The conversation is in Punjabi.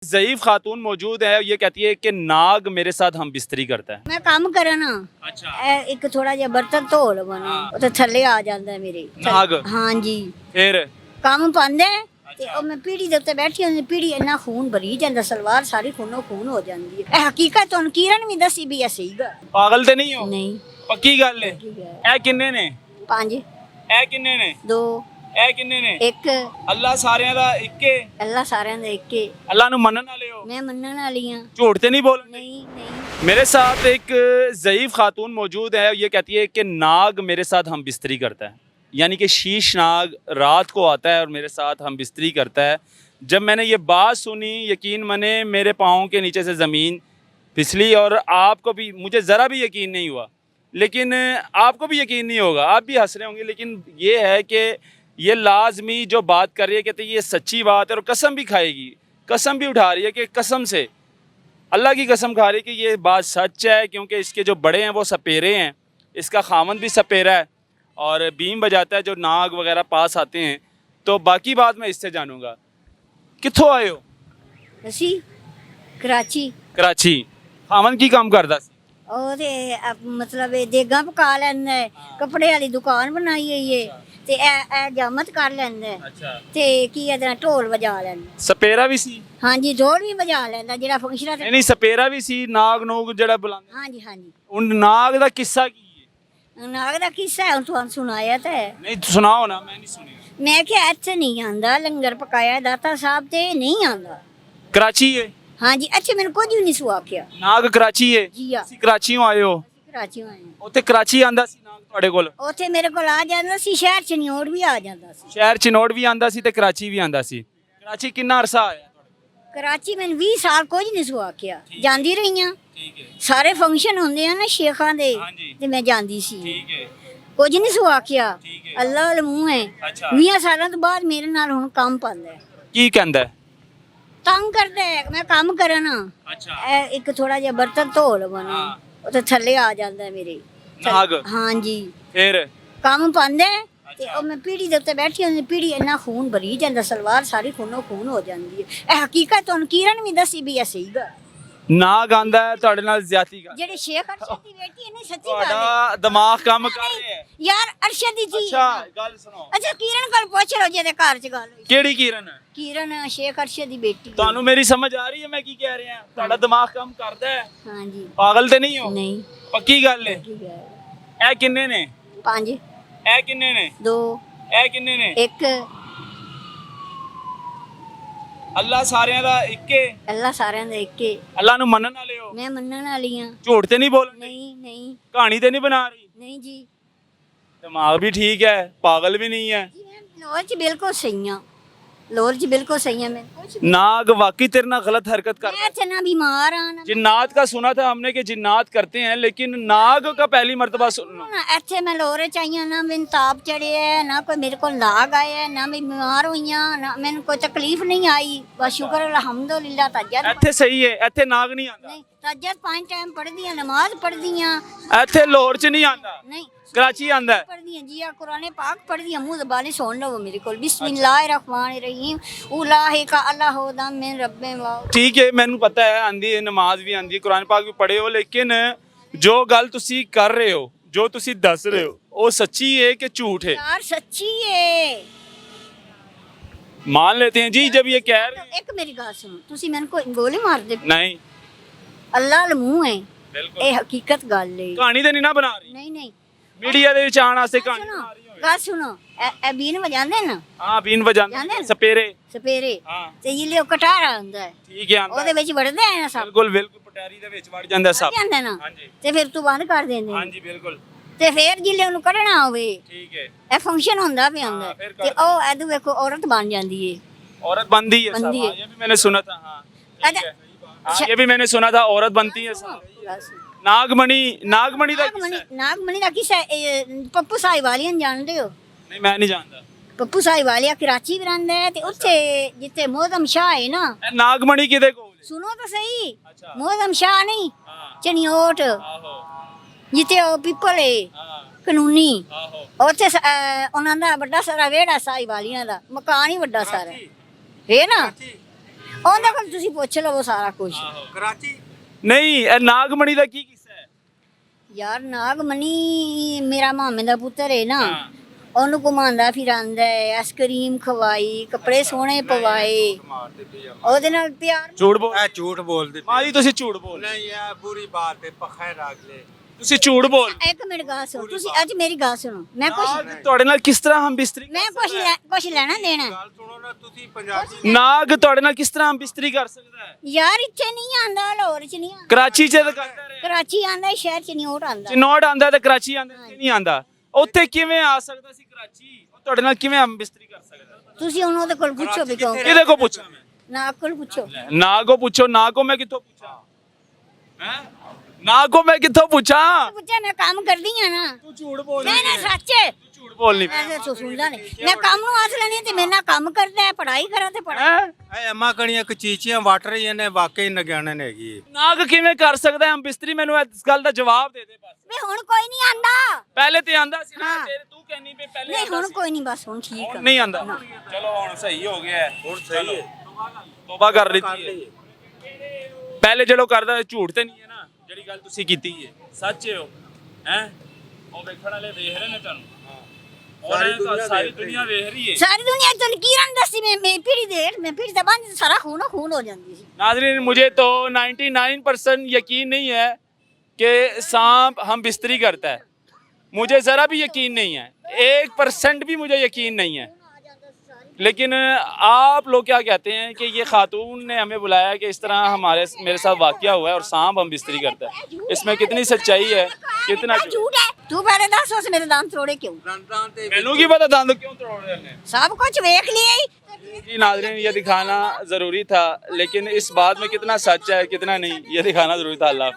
ज़ईफ खातून मौजूद है, ये कहती है कि नाग मेरे साथ हम बिस्तरी करता है। मैं काम करा ना अच्छा। एक थोड़ा ਜਿਹਾ ਬਰਤਨ ਧੋ ਲਵਾਂ ਨਾ ਉਹ ਤਾਂ ਥੱਲੇ ਆ ਜਾਂਦਾ ਮੇਰੇ ਨਾਗ? ਹਾਂਜੀ फिर ਕੰਮ ਪਾਉਂਦੇ ਤੇ ਉਹ ਮੈਂ ਪੀੜੀ ਦੇ ਉੱਤੇ ਬੈਠੀ ਹੁੰਦੀ ਪੀੜੀ ਇੰਨਾ ਖੂਨ ਭਰੀ ਜਾਂਦਾ ਸਲਵਾਰ ਸਾਰੀ ਖੂਨੋਂ ਖੂਨ ਹੋ ਜਾਂਦੀ ਹੈ ਇਹ ਹਕੀਕਤ ਤੁਹਾਨੂੰ ਕਿਰਨ ਵੀ ਦੱਸੀ ਵੀ ਇਹ ਸਹੀ ਗੱਲ पागल तो नहीं हो? ਨਹੀਂ पक्की गल है। ਠੀਕ ਹੈ ए किन्ने ने? ਪੰਜ ए किन्ने ने? ਦੋ ए किन्ने ने? ਇੱਕ अल्लाह सारियां दा इक्के। ਅੱਲਾ ਸਾਰਿਆਂ ਦਾ ਇੱਕੇ अल्लाह नु मनन वाले हो? ਮੈਂ ਮੰਨਣ वाली ਹਾਂ झूठ तो नहीं बोलने? ਨਹੀਂ ਨਹੀਂ मेरे साथ एक ज़ईफ खातून मौजूद है, ये कहती है कि नाग मेरे साथ हम बिस्तरी करता है, यानी कि शीश नाग रात को आता है और मेरे साथ हम बिस्तरी करता है। जब मैंने ये बात सुनी, यकीन माने मेरे पाँव के नीचे से ज़मीन फिसली और आपको भी, मुझे ज़रा भी यकीन नहीं हुआ, लेकिन आपको भी यकीन नहीं होगा, आप भी हंस रहे होंगे, लेकिन ये है कि ये लाजमी जो बात कर रही है, कहते ये सच्ची बात है और कसम भी खाएगी, कसम भी उठा रही है कि कसम से अल्लाह की कसम खा रही है कि ये बात सच है, क्योंकि इसके जो बड़े हैं वो सपेरे हैं, इसका खामन भी सपेरा है और बीम बजाता है जो नाग वगैरह पास आते हैं। तो बाकी बात मैं इससे जानूंगा। कित्थों आए हो? ਅਸੀਂ ਕਰਾਚੀ कराची। खामन की काम करदा सी? ਉਹਦੇ ਮਤਲਬ ਇਹ ਦੇਗਾ ਪਕਾ ਲੈਂਦਾ ਹੈ, ਕੱਪੜੇ ਵਾਲੀ ਦੁਕਾਨ ਬਣਾਈ ਹੋਈ ਏ ਤੇ ਇਹ ਜਾਮਤ ਕਰ ਲੈਂਦਾ ਹੈ अच्छा। ਤੇ ਕੀ ਇਹਦਾ ਢੋਲ ਵਜਾ ਲੈਂਦਾ सपेरा भी सी? ਹਾਂਜੀ ਢੋਲ ਵੀ ਵਜਾ ਲੈਂਦਾ ਜਿਹੜਾ ਫੰਕਸ਼ਨਾਂ नहीं ਤੇ नहीं, सपेरा भी सी, नाग नूग जड़ा बुलांदे। ਹਾਂਜੀ ਹਾਂਜੀ उन नाग दा किस्सा की है? ਨਾਗ ਦਾ ਕਿੱਸਾ ਹੈ, ਹੁਣ ਤੁਹਾਨੂੰ ਸੁਣਾਇਆ ਤਾਂ ਹੈ। नहीं सुनाओ ना, मैं नहीं सुनी। ਮੈਂ ਕਿਹਾ ਇੱਥੇ ਨਹੀਂ ਆਂਦਾ ਲੰਗਰ ਪਕਾਇਆ ਦਾਤਾ ਸਾਹਿਬ ਤੇ ਨਹੀਂ ਆਂਦਾ कराची है? ਹਾਂਜੀ ਅੱਛਾ ਮੈਨੂੰ ਕੁਝ ਵੀ ਨਹੀਂ ਸੁ ਆਖਿਆ नाग कराची है? ਜੀ ਆ ਤੁਸੀਂ ਕਰਾਚੀੋਂ ਆਏ ਹੋ? ਕਰਾਚੀ ਆਏ ਹਾਂ। ਉੱਥੇ ਕਰਾਚੀ ਆਂਦਾ ਸੀ ਨਾਗ ਤੁਹਾਡੇ ਕੋਲ? ਉੱਥੇ ਮੇਰੇ ਕੋਲ ਆ ਜਾਂਦਾ ਸੀ ਸ਼ਹਿਰ ਚ ਨਿਓੜ ਵੀ ਆ ਜਾਂਦਾ ਸੀ ਸ਼ਹਿਰ ਚਨੋੜ ਵੀ ਆਂਦਾ ਸੀ ਤੇ ਕਰਾਚੀ ਵੀ ਆਂਦਾ ਸੀ। ਕਰਾਚੀ ਕਿੰਨਾ ਅਰਸਾ ਆਇਆ ਤੁਹਾਡੇ? ਕਰਾਚੀ ਮੈਨੂੰ 20 ਸਾਲ ਕੁਝ ਨਹੀਂ ਸੁ ਆਖਿਆ ਜਾਂਦੀ ਰਹੀ ਹਾਂ ਠੀਕ ਹੈ ਸਾਰੇ ਫੰਕਸ਼ਨ ਹੁੰਦੇ ਆ ਨਾ ਸ਼ੇਖਾਂ ਦੇ ਹਾਂਜੀ। ਤੇ ਮੈਂ ਜਾਂਦੀ ਸੀ ਠੀਕ ਹੈ ਕੁਝ ਨਹੀਂ ਸੁ ਆਖਿਆ ਠੀਕ ਹੈ। ਅੱਲਾ ਵਾਲਾ ਮੂੰਹ ਹੈ ਅੱਛਾ। 20 ਸਾਲਾਂ ਤੋਂ ਬਾਅਦ ਮੇਰੇ ਨਾਲ ਹੁਣ ਕੰਮ ਪਾਉਂਦਾ ਹੈ ਕੀ ਕਹਿੰਦਾ ਹੈ? ਤੰਗ ਕਰਦਾ ਹੈ ਮੈਂ ਕੰਮ ਕਰਾਂ ਨਾ ਅੱਛਾ। ਇਹ ਇੱਕ ਥੋੜਾ ਜਿਹਾ ਬਰਤਨ ਧੋ ਲਵਾਂ ਨਾ ਹਾਂ। ਉਹ ਤਾਂ ਥੱਲੇ ਆ ਜਾਂਦਾ ਹੈ ਮੇਰੇ ਨਾਗ? ਹਾਂਜੀ ਫਿਰ ਕੰਮ ਪਾਉਂਦਾ ਹੈ ਤੇ ਉਹ ਮੈਂ ਪੀੜੀ ਦੇ ਉੱਤੇ ਬੈਠੀ ਹੁੰਦੀ ਪੀੜੀ ਇੰਨਾ ਖੂਨ ਭਰੀ ਜਾਂਦਾ ਸਲਵਾਰ ਸਾਰੀ ਖੂਨੋਂ ਖੂਨ ਹੋ ਜਾਂਦੀ ਹੈ ਇਹ ਹਕੀਕਤ ਤੁਹਾਨੂੰ ਕਿਰਨ ਵੀ ਦੱਸੀ ਵੀ ਇਹ ਸਹੀ ਗੱਲ ਨਾਗ ਆਂਦਾ ਹੈ ਤੁਹਾਡੇ ਨਾਲ ਜ਼ਿਆਦਤੀ ਕਰ? ਜਿਹੜੇ ਸ਼ੇਖ ਅਰਸ਼ਦ ਦੀ ਬੇਟੀ ਹੈ ਨਾ ਸੱਚੀ ਗੱਲ ਹੈ ਤੁਹਾਡਾ ਦਿਮਾਗ ਕੰਮ ਕਰ ਰਿਹਾ ਹੈ। ਯਾਰ ਅਰਸ਼ਦ ਦੀ ਜੀ ਅੱਛਾ ਗੱਲ ਸੁਣੋ। ਅੱਛਾ ਕਿਰਨ ਕੋਲ ਪੁੱਛ ਲਓ ਜਿਹਦੇ ਘਰ ਚ ਗੱਲ ਹੋਈ ਕਿਹੜੀ ਕਿਰਨ ਹੈ? ਕਿਰਨ ਸ਼ੇਖ ਅਰਸ਼ਦ ਦੀ ਬੇਟੀ ਹੈ। ਤੁਹਾਨੂੰ ਮੇਰੀ ਸਮਝ ਆ ਰਹੀ ਹੈ ਮੈਂ ਕੀ ਕਹਿ ਰਿਹਾ? ਤੁਹਾਡਾ ਦਿਮਾਗ ਕੰਮ ਕਰਦਾ ਹੈ? ਹਾਂਜੀ ਪਾਗਲ ਤੇ ਨਹੀਂ ਹੋ? ਨਹੀਂ ਪੱਕੀ ਗੱਲ ਹੈ? ਠੀਕ ਹੈ ਇਹ ਕਿੰਨੇ ਨੇ? ਪੰਜ ਇਹ ਕਿੰਨੇ ਨੇ? ਦੋ ਇਹ ਕਿੰਨੇ ਨੇ? ਇੱਕ ਅੱਲਾਹ ਸਾਰਿਆਂ ਦਾ ਇੱਕੇ। ਅੱਲਾ ਸਾਰਿਆਂ ਦਾ ਇੱਕੇ ਅੱਲਾਹ ਨੂੰ ਮੰਨਣ ਵਾਲੇ ਹੋ? ਮੈਂ ਮੰਨਣ ਵਾਲੀ ਹਾਂ ਝੂਠ ਤੇ ਨਹੀਂ ਬੋਲਣੇ? ਨਹੀਂ ਨਹੀਂ ਕਹਾਣੀ ਤੇ ਨਹੀਂ ਬਣਾ ਰਹੀ? ਨਹੀਂ ਜੀ ਦਿਮਾਗ ਵੀ ਠੀਕ ਹੈ, ਪਾਗਲ ਵੀ ਨਹੀਂ ਹੈ। ਜੀ ਮੈਂ ਲਾਹੌਰ ਚ ਬਿਲਕੁਲ ਸਹੀ ਹਾਂ ਲਾਹੌਰ ਚ ਬਿਲकुल सही है मैं कुछ नाग वाकई तेरे ना गलत हरकत कर मैं इतना बीमार हाँ ना जिन्नात का सुना था हमने कि जिन्नात करते हैं, लेकिन नाग का पहली मर्तबा सुनना। ना ਇੱਥੇ ਮੈਂ ਲਾਹੌਰ ਚ ਆਈ ਹਾਂ ਨਾ ਮੈਨੂੰ ਤਾਪ ਚੜਿਆ ਹੈ ਨਾ ਕੋਈ ਮੇਰੇ ਕੋਲ ਲਾਗ ਆਇਆ ਹੈ, ਨਾ ਮੈਂ ਬਿਮਾਰ ਹੋਈ ਹਾਂ ਨਾ ਮੈਨੂੰ ਕੋਈ ਤਕਲੀਫ ਨਹੀਂ ਆਈ ਬਸ ਸ਼ੁਕਰ ਅਲਹਮਦੁਲਿਲਾ ਤਜਦ ਇੱਥੇ ਸਹੀ ਹੈ, ਇੱਥੇ ਨਾਗ ਨਹੀਂ ਆਂਦਾ। ਨਹੀਂ ਤਜਦ 5 ਟਾਈਮ ਪੜ੍ਹਦੀ ਹਾਂ ਨਮਾਜ਼ ਪੜ੍ਹਦੀ ਹਾਂ ਇੱਥੇ ਲਾਹੌਰ ਚ ਨਹੀਂ ਆਂਦਾ, ਨਹੀਂ कराची आंदा है। पढ़ दिया जी कुरान पाक पढ़ दिया मुंह ज़बानी सुन लो मेरे को बिस्मिल्लाहिर्रहमानिर्रहीम उलाहिका अल्लाहुदा मिन रब्बे वा ठीक है मैनू पता है आंदी है, नमाज भी आंदी है, कुरान पाक भी पढ़े हो, लेकिन जो गल तुसी कर रहे हो, जो तुसी दस रहे हो, वो सच्ची है कि झूठ है? यार सच्ची है मान लेते हैं जी जब ये कह रहे हैं। एक मेरी गल सुनो तुसी मैंने कोई गोली मार दे नहीं अल्लाह वाला मुंह है बिल्कुल ਇਹ ਹਕੀਕਤ ਗੱਲ ਹੈ कहानी तो नहीं ना बना रही? ਨਹੀਂ ਨਹੀਂ मीडिया ਦੇ ਵਿੱਚ ਆਉਣ ਵਾਸਤੇ ਕਹਾਣੀ ਸੁਣੋ ਬਣਾ ਰਹੀ ਹੋਵੇ। ਗੱਲ ਸੁਣੋ ਇਹ ਬੀਨ ਵਜਾਉਂਦੇ ਨਾ ਹਾਂ ਬੀਨ ਵਜਾਉਂਦੇ ਜਾਂਦੇ ਨੇ। ਸਪੇਰੇ। ਸਪੇਰੇ ਹਾਂ ਤੇ ਇਹ ਲਿਓ ਕਟਾਰਾ ਹੁੰਦਾ ਹੈ ਠੀਕ ਹੈ ਆਂਦਾ ਉਹਦੇ ਵਿੱਚ ਵੜਦੇ ਆ ਨਾ ਸਭ ਬਿਲਕੁਲ ਬਿਲਕੁਲ ਪਟਾਰੀ ਦੇ ਵਿੱਚ ਵੜ ਜਾਂਦਾ ਸਭ। ਜਾਂਦੇ ਨਾ ਹਾਂਜੀ ਤੇ ਫਿਰ ਤੂੰ ਬੰਦ ਕਰ ਦਿੰਦੇ ਨੇ। ਹਾਂਜੀ ਬਿਲकुल ਤੇ ਫਿਰ ਜਿੱਲੇ ਉਹਨੂੰ ਕੱਢਣਾ ਹੋਵੇ ਠੀਕ ਹੈ। ਇਹ ਫੰਕਸ਼ਨ ਹੁੰਦਾ ਪਿਆ हाँ, ਹੁੰਦਾ फिर ਤੇ कर ਉਹ ਐਦੂ ਵੇਖੋ ਔਰਤ ਬਣ ਜਾਂਦੀ ਏ औरत बनती है बनती सब, है। हाँ, ये भी मैंने सुना था। हाँ ठीक अच्छा, है। हाँ, ये भी मैंने सुना था औरत बनती है सब। नागमणि नागमणि का किस्सा है? ਨਾਗਮਣੀ ਦਾ ਕਿਸਾ ਪੱਪੂ ਸਾਈ ਵਾਲੀਆਂ ਜਾਣਦੇ ਹੋ नहीं मैं नहीं जानता। ਪੱਪੂ ਸਾਈ ਵਾਲੀਆ ਕਰਾਚੀ ਵੀ ਰਹਿੰਦਾ ਹੈ ਤੇ ਉੱਥੇ ਜਿੱਥੇ ਮੋਹਦਮ ਸ਼ਾਹ ਹੈ ਨਾ ਇਹ ਨਾਗਮਣੀ ਕਿਹਦੇ ਕੋਲ ਹੈ? ਸੁਣੋ ਤਾਂ ਸਹੀ ਅੱਛਾ ਮੋਹਦਮ ਸ਼ਾਹ ਨਹੀਂ ਹਾਂ ਚਨਿਓਟ ਆਹੋ ਜਿੱਥੇ ਉਹ ਪੀਪਲ ਹੈ ਹਾਂ ਕਾਨੂੰਨੀ ਆਹੋ ਉੱਥੇ ਉਹਨਾਂ ਦਾ ਵੱਡਾ ਸਾਰਾ ਵਿਹੜਾ ਸਾਈ ਵਾਲੀਆਂ ਦਾ ਮਕਾਨ ਹੀ ਵੱਡਾ ਸਾਰਾ ਹੈ ਨਾ ਉਹਦੇ ਕੋਲ ਤੁਸੀਂ ਪੁੱਛ ਲਵੋ ਸਾਰਾ ਕੁਝ। ਕਰਾਚੀ ਨਹੀਂ ਇਹ ਨਾਗਮਣੀ ਦਾ ਕੀ ਕਿੱਸਾ ਹੈ? ਯਾਰ ਨਾਗਮਣੀ ਮੇਰਾ ਮਾਮੇ ਦਾ ਪੁੱਤਰ ਹੈ ਨਾ, ਉਹਨੂੰ ਘੁਮਾਉਂਦਾ ਫਿਰਾਂਦਾ ਹੈ, ਆਈਸਕ੍ਰੀਮ ਖਵਾਈ, ਕੱਪੜੇ ਸੋਹਣੇ ਪਵਾਏ, ਮਾਰਦੇ ਪਏ ਆ। ਉਹਦੇ ਨਾਲ ਪਿਆਰ। ਝੂਠ ਬੋਲ ਇਹ ਝੂਠ ਬੋਲਦੇ ਮਾਂ ਜੀ, ਤੁਸੀਂ ਝੂਠ ਬੋਲ ਨਹੀਂ, ਇਹ ਬੁਰੀ ਬਾਤ ਹੈ, ਪਖੈ ਰੱਖ ਲੈ। ਤੁਸੀਂ ਝੂਠ ਬੋਲ। ਇੱਕ ਮਿੰਟ ਗੱਲ ਸੁਣੋ ਤੁਸੀਂ, ਅੱਜ ਮੇਰੀ ਗੱਲ ਸੁਣੋ। ਮੈਂ ਕੁਛ ਨਾਗ ਤੁਹਾਡੇ ਨਾਲ ਕਿਸ ਤਰ੍ਹਾਂ ਹਮ ਬਿਸਤਰੀ ਕੁਛ ਲੈਣਾ ਦੇਣਾ। ਗੱਲ ਸੁਣੋ ਨਾ ਤੁਸੀਂ ਪੰਜਾਬੀ। ਨਾਗ ਤੁਹਾਡੇ ਨਾਲ ਕਿਸ ਤਰ੍ਹਾਂ ਹਮ ਬਿਸਤਰੀ ਕਰ ਸਕਦਾ ਹੈ? ਯਾਰ ਇੱਥੇ ਨਹੀਂ ਆਂਦਾ, ਲਾਹੌਰ ਚ ਨਹੀਂ ਆਂਦਾ, ਕਰਾਚੀ 'ਚ ਤਾਂ ਕਰਦਾ ਰਿਹਾ, ਕਰਾਚੀ ਆਂਦਾ, ਸ਼ਹਿਰ ਚ ਨਹੀਂ ਉਹ ਆਂਦਾ। ਚਨੌੜ ਆਂਦਾ ਤੇ ਕਰਾਚੀ ਆਂਦਾ, ਇੱਥੇ ਨਹੀਂ ਆਂਦਾ। ਉੱਥੇ ਕਿਵੇਂ ਆ ਸਕਦਾ ਸੀ ਕਰਾਚੀ? ਉਹ ਤੁਹਾਡੇ ਨਾਲ ਕਿਵੇਂ ਹਮ ਬਿਸਤਰੀ ਕਰ ਸਕਦਾ? ਤੁਸੀਂ ਹੁਣ ਉਹਦੇ ਕੋਲ ਪੁੱਛੋ ਵੀ ਕਿਉਂ। ਕਿਹਦੇ ਕੋ ਪੁੱਛਾਂ ਮੈਂ? ਨਾ ਕੋਲ ਪੁੱਛੋ। ਨਾ ਕੋ ਪੁੱਛੋ। ਨਾ ਕੋ ਮੈਂ ਕਿੱਥੋਂ ਪੁੱਛਾਂ? ਹੈ ਨਾ ਕੋ ਮੈਂ ਕਿੱਥੋਂ ਪੁੱਛਾਂ? ਪੁੱਛਿਆ ਮੈਂ ਕੰਮ ਕਰਦੀ ਆ ਨਾ। ਤੂੰ ਝੂਠ ਬੋਲ ਨਹੀਂ ਨਹੀਂ ਸੱਚ। ਤੂੰ ਝੂਠ ਬੋਲ ਨਹੀਂ ਐਸੇ ਸੁਣਦਾ ਨਹੀਂ। ਮੈਂ ਕੰਮ ਨੂੰ ਆਸ ਲੈਣੀ ਤੇ ਮੇਰੇ ਨਾਲ ਕੰਮ ਕਰਦਾ ਹੈ, ਪੜ੍ਹਾਈ ਕਰਾਂ ਤੇ ਪੜ੍ਹਾਈ। ਹੈ। ਇਹ ਅੰਮਾ ਕਣੀਆਂ ਕਚੀਚੀਆਂ ਵੱਟ ਰਹੀਆਂ ਨੇ, ਵਾਕਈ ਨਗਿਆਣਨ ਹੈਗੀ ਹੈ। ਨਾਗ ਕਿਵੇਂ ਕਰ ਸਕਦਾ ਹੈ ਹਮ ਬਿਸਤਰੀ? ਮੈਨੂੰ ਇਸ ਗੱਲ ਦਾ ਜਵਾਬ ਦੇ ਦੇ ਬਸ। ਵੀ ਹੁਣ ਕੋਈ ਨਹੀਂ ਆਂਦਾ। ਪਹਿਲੇ ਤੇ ਆਂਦਾ ਸੀ ਨਾ, ਹਾਂ। ਤੇਰੇ ਤੂੰ ਕਹਿੰਨੀ ਪਈ ਪਹਿਲੇ ਨਹੀਂ ਆਂਦਾ ਹੁਣ ਸੀ। ਕੋਈ ਨਹੀਂ, ਬਸ ਹੁਣ ਠੀਕ ਹੁਣ ਆ। ਨਹੀਂ ਆਂਦਾ। ਚਲੋ ਹੁਣ ਸਹੀ ਹੋ ਗਿਆ ਹੈ। ਹੁਣ ਸਹੀ ਹੈ। ਤੋਬਾ ਕਰ ਲਈ ਪਹਿਲੇ ਜਦੋਂ ਕਰਦਾ ਝੂਠ ਤੇ ਨਹੀਂ ਹੈ ਨਾ, ਜਿਹੜੀ ਗੱਲ ਤੁਸੀਂ ਕੀਤੀ ਹੈ ਸੱਚ ਹੈ। ਉਹ ਹੈ ਉਹ ਵੇਖਣ ਵਾਲੇ ਵੇਖ ਰਹੇ ਨੇ ਤੁਹਾਨੂੰ। ਸਾਰੀ ਦੁਨੀਆ ਵੇਖ ਰਹੀ ਹੈ। ਸਾਰੀ ਦੁਨੀਆ ਤੋਂ ਕਿਰਨ ਦੱਸੀ ਮੈਂ ਪੀੜੀ ਦੇਖ, ਮੈਂ ਪੀੜੀ ਦਾ ਬੰਦ ਸਾਰਾ ਖੂਨ ਹੋ ਜਾਂਦੀ ਸੀ। नाज़रीन, मुझे तो 99% यकीन नहीं है कि सांप हम बिस्तरी करता है। मुझे ज़रा भी यकीन नहीं है, 1% भी मुझे यकीन नहीं है। लेकिन आप लोग क्या कहते हैं कि ये खातून ने हमें बुलाया कि इस तरह मेरे साथ वाक़या हुआ है और सांप हम बिस्तरी करता है, इसमें कितनी सच्चाई है कितना झूठ है। तू पहले दस उस मेरे दांत तोड़े क्यों? मैनू की पता दंद क्यों तोड़ रहे हैं। सब कुछ देख लिया ही। जी नाज़रीन, ये दिखाना ज़रूरी था, लेकिन इस बात में कितना सच है कितना नहीं ये दिखाना ज़रूरी था। अल्लाह हाफ़िज़।